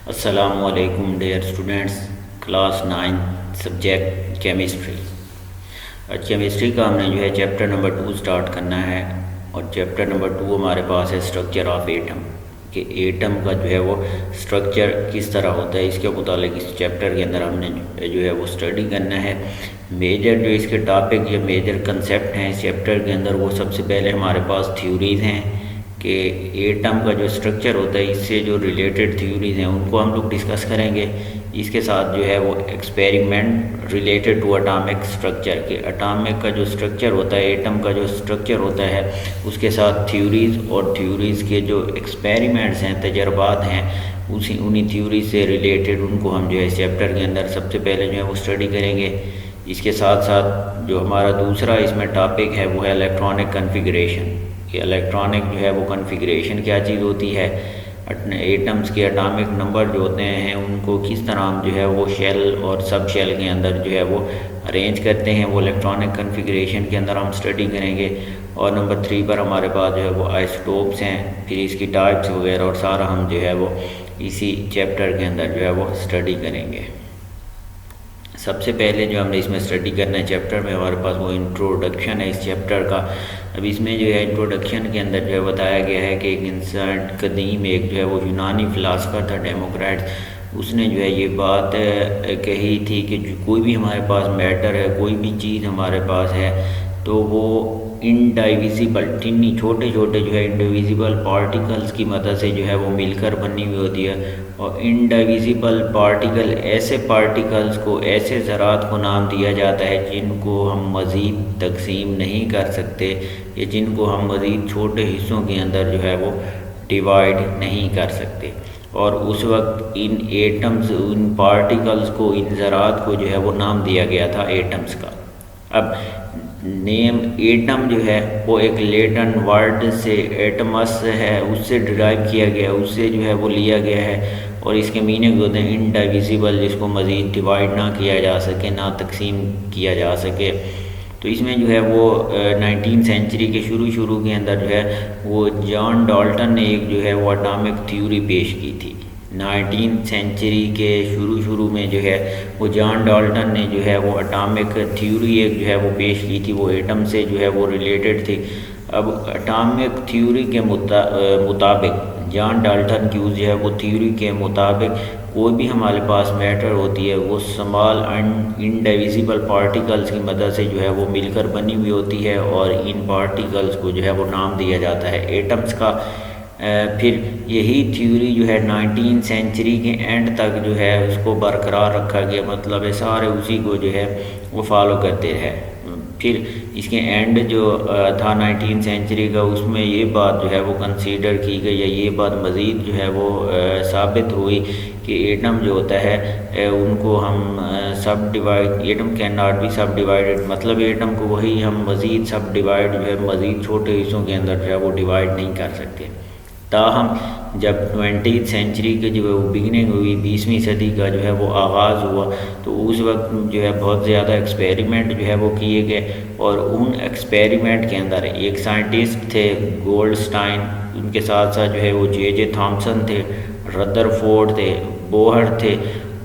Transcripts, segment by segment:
السلام علیکم dear students, class 9 subject chemistry. آج کیمسٹری کا ہم نے چیپٹر نمبر 2 سٹارٹ کرنا ہے، اور چیپٹر نمبر 2 ہمارے پاس ہے اسٹرکچر آف ایٹم، کہ ایٹم کا وہ اسٹرکچر کس طرح ہوتا ہے۔ اس کے متعلق اس چیپٹر کے اندر ہم نے وہ اسٹڈی کرنا ہے۔ میجر اس کے ٹاپک یا میجر کنسیپٹ ہیں اس چیپٹر کے اندر، وہ سب سے پہلے ہمارے پاس تھیوریز ہیں کہ ایٹم کا اسٹرکچر ہوتا ہے، اس سے جو ریلیٹڈ تھیوریز ہیں ان کو ہم لوگ ڈسکس کریں گے۔ اس کے ساتھ وہ experiment related to atomic structure, کہ اٹامک کا اسٹرکچر ہوتا ہے، ایٹم کا اسٹرکچر ہوتا ہے، اس کے ساتھ تھیوریز اور تھیوریز کے جو ایکسپیریمنٹس ہیں، تجربات ہیں، انہی تھیوریز سے ریلیٹڈ ان کو ہم اس چیپٹر کے اندر سب سے پہلے وہ اسٹڈی کریں گے۔ اس کے ساتھ ساتھ جو ہمارا دوسرا اس میں ٹاپک ہے وہ ہے الیکٹرانک کنفیگریشن، کہ الیکٹرانک وہ کنفیگریشن کیا چیز ہوتی ہے، ایٹمز کے اٹامک نمبر جو ہوتے ہیں ان کو کس طرح ہم وہ شیل اور سب شیل کے اندر وہ ارینج کرتے ہیں، وہ الیکٹرانک کنفیگریشن کے اندر ہم اسٹڈی کریں گے۔ اور نمبر 3 پر ہمارے پاس وہ آئسوٹوپس ہیں، پھر اس کی ٹائپس وغیرہ، اور سارا ہم وہ اسی چیپٹر کے اندر وہ اسٹڈی کریں گے۔ سب سے پہلے جو ہم نے اس میں اسٹڈی کرنا ہے چیپٹر میں، ہمارے پاس وہ انٹروڈکشن ہے اس چیپٹر کا۔ اب اس میں انٹروڈکشن کے اندر بتایا گیا ہے کہ ایک انسان قدیم ایک وہ یونانی فلاسفر تھا ڈیموکریٹس، اس نے یہ بات کہی تھی کہ کوئی بھی ہمارے پاس میٹر ہے، کوئی بھی چیز ہمارے پاس ہے، تو وہ انڈائیویزیبل چھوٹے چھوٹے انڈیویزیبل پارٹیکلز کی مدد سے وہ مل کر بنی ہوئی ہوتی ہے۔ اور انڈائیویزیبل پارٹیکل ایسے پارٹیکلز کو، ایسے ذرات کو نام دیا جاتا ہے جن کو ہم مزید تقسیم نہیں کر سکتے، یا جن کو ہم مزید چھوٹے حصوں کے اندر وہ ڈیوائڈ نہیں کر سکتے۔ اور اس وقت ان ایٹمز، ان پارٹیکلز کو، ان ذرات کو وہ نام دیا گیا تھا ایٹمز کا۔ اب نیم ایٹم وہ ایک لیٹن ورڈ سے ایٹمس ہے، اس سے ڈرائیو کیا گیا، اس سے وہ لیا گیا ہے، اور اس کے میننگ ہوتے ہیں انڈائیویزیبل، جس کو مزید ڈیوائڈ نہ کیا جا سکے، نہ تقسیم کیا جا سکے۔ تو اس میں وہ 19 سینچری کے شروع کے اندر وہ جان ڈالٹن نے ایک وہ اٹامک تھیوری پیش کی تھی۔ 19 سینچری کے شروع میں وہ جان ڈالٹن نے وہ اٹامک تھیوری ایک وہ پیش کی تھی، وہ ایٹم سے وہ ریلیٹڈ تھی۔ اب اٹامک تھیوری کے مطابق، جان ڈالٹن کی وہ تھیوری کے مطابق، کوئی بھی ہمارے پاس میٹر ہوتی ہے وہ اسمال انڈائیویزیبل پارٹیکلز کی مدد سے وہ مل کر بنی ہوئی ہوتی ہے، اور ان پارٹیکلز کو وہ نام دیا جاتا ہے ایٹمز کا۔ پھر یہی تھیوری 19 سینچری کے اینڈ تک اس کو برقرار رکھا گیا، مطلب سارے اسی کو وہ فالو کرتے رہے۔ پھر اس کے اینڈ تھا 19 سینچری کا، اس میں یہ بات وہ کنسیڈر کی گئی، یا یہ بات مزید وہ ثابت ہوئی کہ ایٹم ہوتا ہے ان کو ہم subdivide, atom can not be subdivided, مطلب ایٹم کو وہی ہم مزید سب ڈیوائڈ مزید چھوٹے حصوں کے اندر وہ ڈیوائڈ نہیں کر سکتے۔ تاہم جب 20 سینچری کے بگننگ ہوئی، 20ویں صدی کا وہ آغاز ہوا، تو اس وقت بہت زیادہ ایکسپیریمنٹ وہ کیے گئے، اور ان ایکسپیریمنٹ کے اندر ایک سائنٹسٹ تھے گولڈ سٹائن، ان کے ساتھ ساتھ وہ جے تھامسن تھے، ردر فورڈ تھے، بوہر تھے،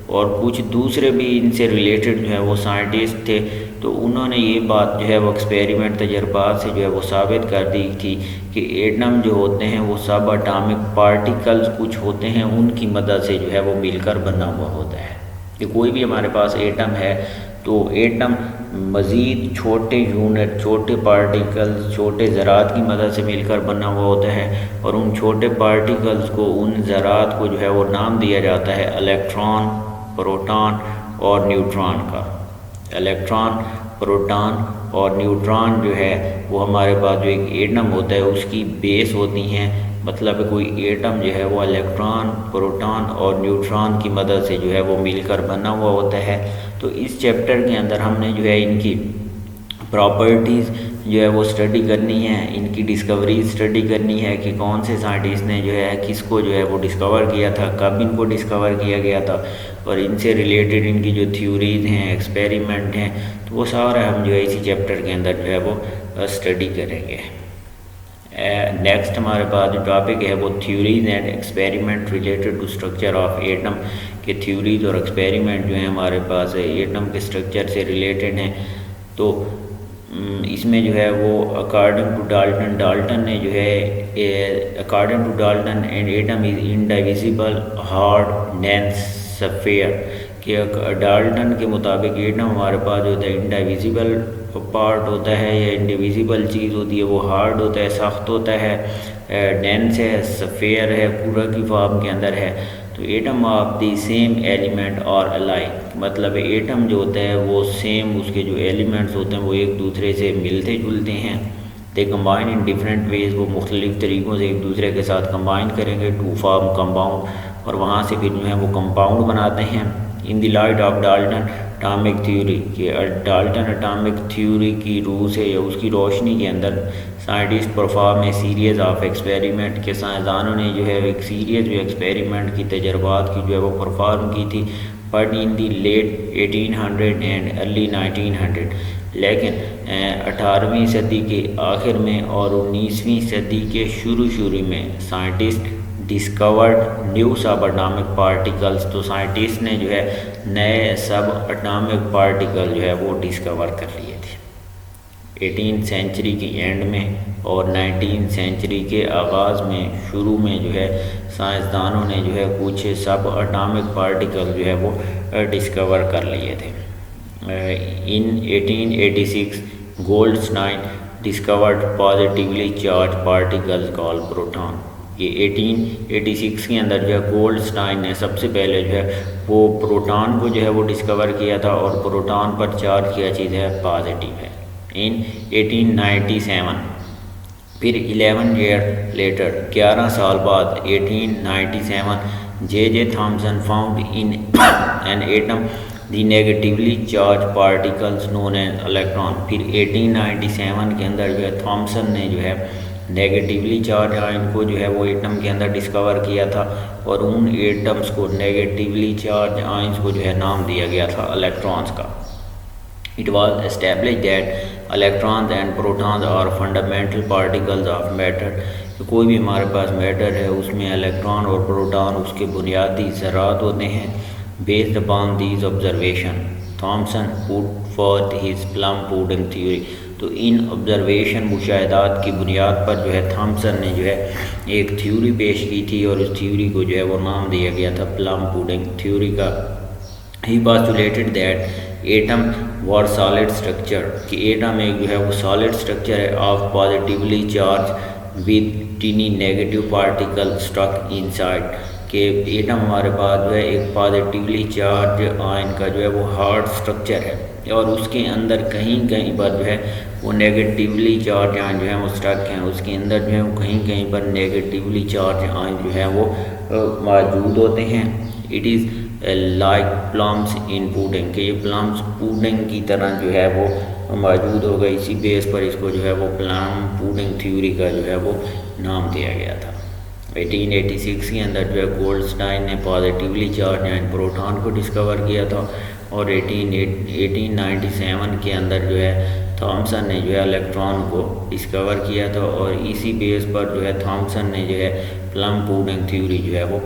اور کچھ دوسرے بھی ان سے ریلیٹڈ وہ سائنٹسٹ تھے۔ تو انہوں نے یہ بات وہ ایکسپیریمنٹ تجربات سے وہ ثابت کر دی تھی کہ ایٹم ہوتے ہیں وہ سب اٹامک پارٹیکلز کچھ ہوتے ہیں، ان کی مدد سے وہ مل کر بنا ہوا ہوتا ہے، کہ کوئی بھی ہمارے پاس ایٹم ہے تو ایٹم مزید چھوٹے یونٹ، چھوٹے پارٹیکلز، چھوٹے ذرات کی مدد سے مل کر بنا ہوا ہوتا ہے، اور ان چھوٹے پارٹیکلز کو، ان ذرات کو وہ نام دیا جاتا ہے الیکٹران، پروٹون اور نیوٹران کا۔ الیکٹران، پروٹون اور نیوٹران وہ ہمارے پاس ایک ایٹم ہوتا ہے اس کی بیس ہوتی ہیں، مطلب کوئی ایٹم وہ الیکٹران، پروٹون اور نیوٹران کی مدد سے وہ مل کر بنا ہوا ہوتا ہے۔ تو اس چیپٹر کے اندر ہم نے ان کی پراپرٹیز وہ اسٹڈی کرنی ہے، ان کی ڈسکوریز اسٹڈی کرنی ہے، کہ کون سے سائنٹسٹ نے کس کو وہ ڈسکور کیا تھا، کب ان کو ڈسکور کیا گیا تھا، اور ان سے ریلیٹڈ ان کی جو تھیوریز ہیں، ایکسپیریمنٹ ہیں، تو وہ سارا ہم اسی چیپٹر کے اندر وہ اسٹڈی کریں گے۔ نیکسٹ ہمارے پاس جو ٹاپک ہے وہ theories and experiment related to structure of atom کے تھیوریز اور ایکسپیریمنٹ جو ہیں ہمارے پاس ایٹم کے اسٹرکچر سے ریلیٹڈ ہیں. تو اس میں جو ہے وہ اکارڈنگ ٹو ڈالٹن نے جو ہے according to Dalton and atom is indivisible hard dense sphere کہ ڈالٹن کے مطابق ایٹم ہمارے پاس جو ہوتا ہے انڈیویزیبل پارٹ ہوتا ہے یا انڈیویزیبل چیز ہوتی ہے, وہ ہارڈ ہوتا ہے, سخت ہوتا ہے, ڈینس ہے, سفیئر ہے, پورا کی فارم کے اندر ہے. تو atom of the same element اور الائک, مطلب ایٹم جو ہوتا ہے وہ سیم, اس کے جو ایلیمنٹس ہوتے ہیں وہ ایک دوسرے سے ملتے جلتے ہیں. They combine in different ways, وہ مختلف طریقوں سے ایک دوسرے کے ساتھ کمبائن کریں گے ٹو فارم کمپاؤنڈ, اور وہاں سے پھر جو ہے وہ کمپاؤنڈ بناتے ہیں. In the light of Dalton atomic theory, کہ ڈالٹن اٹامک تھیوری کی روح سے یا اس کی روشنی کے اندر scientist perform a series of experiment, کہ سائنسدانوں نے جو ہے ایک سیریز جو ایکسپیریمنٹ کی تجربات کی جو ہے وہ پرفارم کی تھی. But in the late 1800 and early 1900, لیکن 18ویں صدی کے آخر میں اور 19ویں صدی کے شروع میں سائنٹسٹ ڈسکورڈ نیو سب اٹامک پارٹیکلس. تو سائنٹسٹ نے جو ہے نئے سب اٹامک پارٹیکل جو ہے وہ ڈسکور کر لیے تھے 18 سینچری کی اینڈ میں اور 19 سینچری کے آغاز میں. شروع میں جو ہے سائنسدانوں نے جو ہے کچھ سب اٹامک پارٹیکل جو ہے وہ ڈسکور کر لیے تھے. In 1886 Goldstein discovered positively charge particles call proton. یہ 1886 کے اندر جو ہے گولڈسٹائن نے سب سے پہلے جو ہے وہ پروٹون کو جو ہے وہ ڈسکور کیا تھا, اور پروٹون پر چارج کیا چیز ہے پازیٹیو ہے. ان 1897 پھر 11 ایئر لیٹر 11 سال بعد 1897 J Thomson found in an atom the negatively charge particles known as electron. پھر 1897 کے اندر جو ہے تھامسن نے جو ہے نیگیٹیولی چارج آئن کو جو ہے وہ ایٹم کے اندر ڈسکور کیا تھا, اور ان ایٹمز کو نیگیٹیولی چارج آئنس کو جو ہے نام دیا گیا تھا الیکٹرانز کا. It was established that electrons and protons are fundamental particles of matter. کہ کوئی بھی ہمارے پاس میٹر ہے اس میں الیکٹران اور پروٹون اس کے بنیادی ذرات ہوتے ہیں. Based upon these observation, Thomson put forth his plum pudding theory. تو ان آبزرویشن مشاہدات کی بنیاد پر جو ہے تھامسن نے جو ہے ایک تھیوری پیش کی تھی, اور اس تھیوری کو جو ہے وہ نام دیا گیا تھا پلم پوڈنگ تھیوری کا. He postulated that atom were solid structure, کہ ایٹم ایک جو ہے وہ سالڈ اسٹرکچر ہے of positively charged with tiny negative particle stuck inside. کہ ایٹم ہمارے پاس جو ہے ایک پازیٹیولی چارج آئن کا جو ہے وہ ہارڈ اسٹرکچر ہے, اور اس کے اندر کہیں پر جو ہے وہ نیگیٹیولی چارج آئن جو ہے وہ اسٹک ہیں, اس کے اندر جو ہے وہ کہیں پر نیگیٹیولی چارج آئن جو ہے وہ موجود ہوتے ہیں. It is like plums in pudding, کہ یہ پلمس پوڈنگ کی طرح جو ہے وہ موجود ہوگا. اسی بیس پر اس کو جو ہے وہ پلم پوڈنگ تھیوری کا جو ہے وہ نام دیا گیا تھا. 1886 کے اندر جو ہے گولڈسٹائن نے پازیٹیولی چارج آئن پروٹون کو ڈسکور کیا تھا, اور 1897 کے اندر جو ہے تھامسن نے جو ہے الیکٹران کو ڈسکور کیا تھا, اور اسی بیس پر جو ہے تھامسن نے جو ہے پلم پوڈنگ تھیوری جو ہے وہ